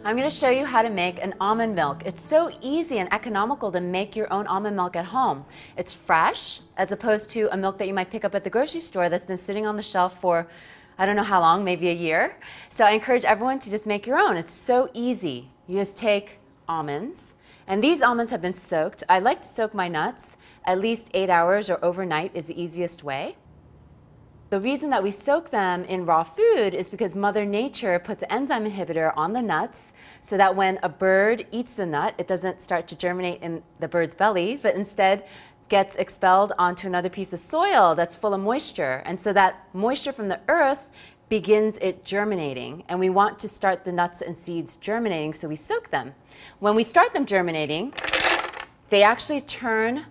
I'm going to show you how to make an almond milk. It's so easy and economical to make your own almond milk at home. It's fresh, as opposed to a milk that you might pick up at the grocery store that's been sitting on the shelf for, I don't know how long, maybe a year. So I encourage everyone to just make your own. It's so easy. You just take almonds, and these almonds have been soaked. I like to soak my nuts at least 8 hours or overnight is the easiest way. The reason that we soak them in raw food is because Mother Nature puts an enzyme inhibitor on the nuts so that when a bird eats the nut, it doesn't start to germinate in the bird's belly, but instead gets expelled onto another piece of soil that's full of moisture. And so that moisture from the earth begins it germinating. And we want to start the nuts and seeds germinating, so we soak them. When we start them germinating, they actually turn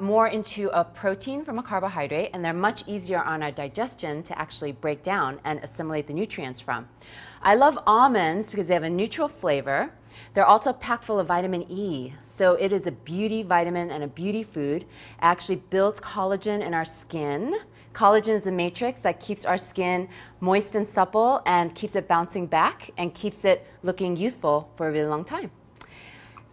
more into a protein from a carbohydrate, and they're much easier on our digestion to actually break down and assimilate the nutrients from. I love almonds because they have a neutral flavor. They're also packed full of vitamin E, so it is a beauty vitamin and a beauty food. It actually builds collagen in our skin. Collagen is a matrix that keeps our skin moist and supple and keeps it bouncing back and keeps it looking youthful for a really long time.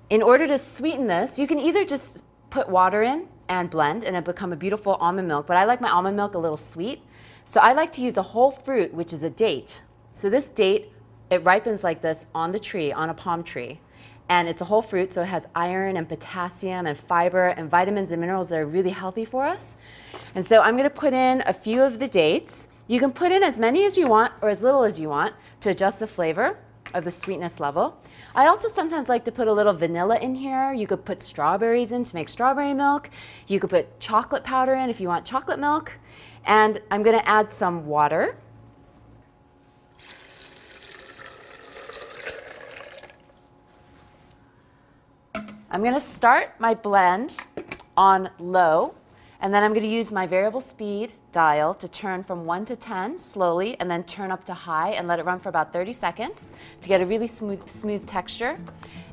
In order to sweeten this, you can either just put water in and blend and it'll become a beautiful almond milk, but I like my almond milk a little sweet. So I like to use a whole fruit, which is a date. So this date, it ripens like this on the tree, on a palm tree. And it's a whole fruit, so it has iron and potassium and fiber and vitamins and minerals that are really healthy for us. And so I'm going to put in a few of the dates. You can put in as many as you want or as little as you want to adjust the flavor of the sweetness level. I also sometimes like to put a little vanilla in here. You could put strawberries in to make strawberry milk. You could put chocolate powder in if you want chocolate milk. And I'm going to add some water. I'm going to start my blend on low, and then I'm going to use my variable speed dial to turn from 1 to 10 slowly and then turn up to high and let it run for about 30 seconds to get a really smooth texture.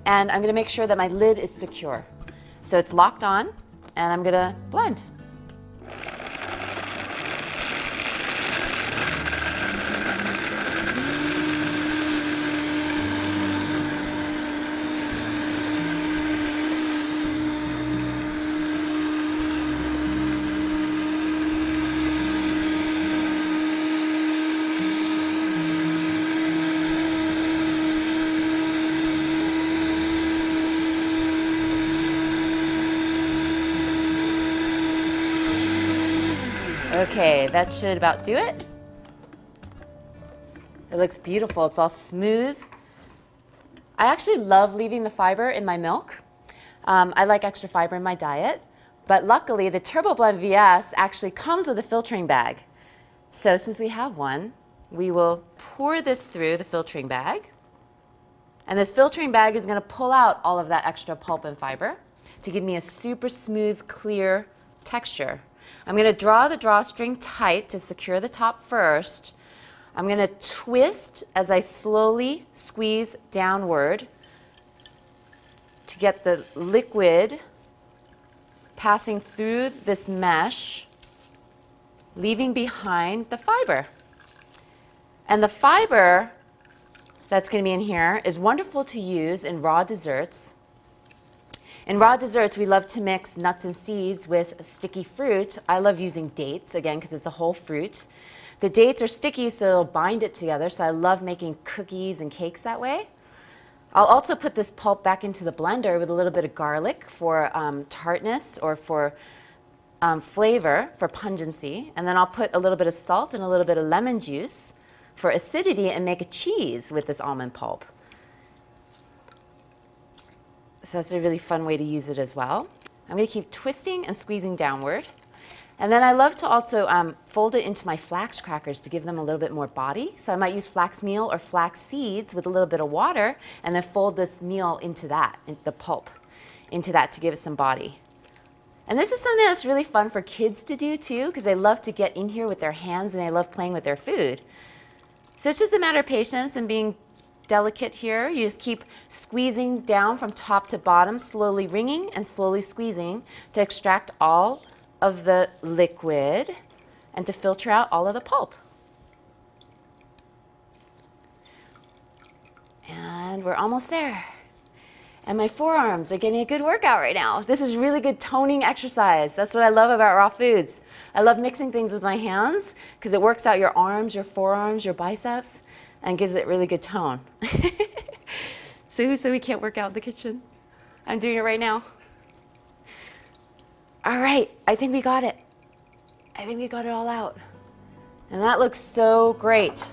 And I'm going to make sure that my lid is secure. So it's locked on, and I'm going to blend. Okay, that should about do it. It looks beautiful. It's all smooth. I actually love leaving the fiber in my milk. I like extra fiber in my diet, but luckily the Turbo Blend VS actually comes with a filtering bag. So since we have one, we will pour this through the filtering bag. And this filtering bag is going to pull out all of that extra pulp and fiber to give me a super smooth, clear texture. I'm going to draw the drawstring tight to secure the top first. I'm going to twist as I slowly squeeze downward to get the liquid passing through this mesh, leaving behind the fiber. And the fiber that's going to be in here is wonderful to use in raw desserts. In raw desserts, we love to mix nuts and seeds with sticky fruit. I love using dates, again, because it's a whole fruit. The dates are sticky, so it'll bind it together, so I love making cookies and cakes that way. I'll also put this pulp back into the blender with a little bit of garlic for tartness or for flavor, for pungency. And then I'll put a little bit of salt and a little bit of lemon juice for acidity and make a cheese with this almond pulp. So that's a really fun way to use it as well. I'm going to keep twisting and squeezing downward. And then I love to also fold it into my flax crackers to give them a little bit more body. So I might use flax meal or flax seeds with a little bit of water and then fold this meal into that, into the pulp, into that to give it some body. And this is something that's really fun for kids to do too, because they love to get in here with their hands and they love playing with their food. So it's just a matter of patience and being delicate here. You just keep squeezing down from top to bottom, slowly wringing and slowly squeezing to extract all of the liquid and to filter out all of the pulp. And we're almost there. And my forearms are getting a good workout right now. This is really good toning exercise. That's what I love about raw foods. I love mixing things with my hands because it works out your arms, your forearms, your biceps, and gives it really good tone. So who said we can't work out in the kitchen? I'm doing it right now. All right, I think we got it. I think we got it all out. And that looks so great.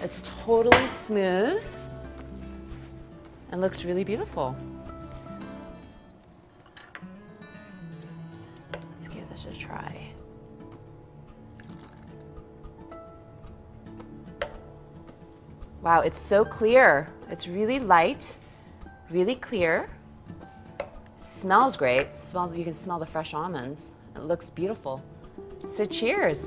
It's totally smooth and looks really beautiful. Let's give this a try. Wow, it's so clear. It's really light, really clear. It smells great. It smells, you can smell the fresh almonds. It looks beautiful. So cheers.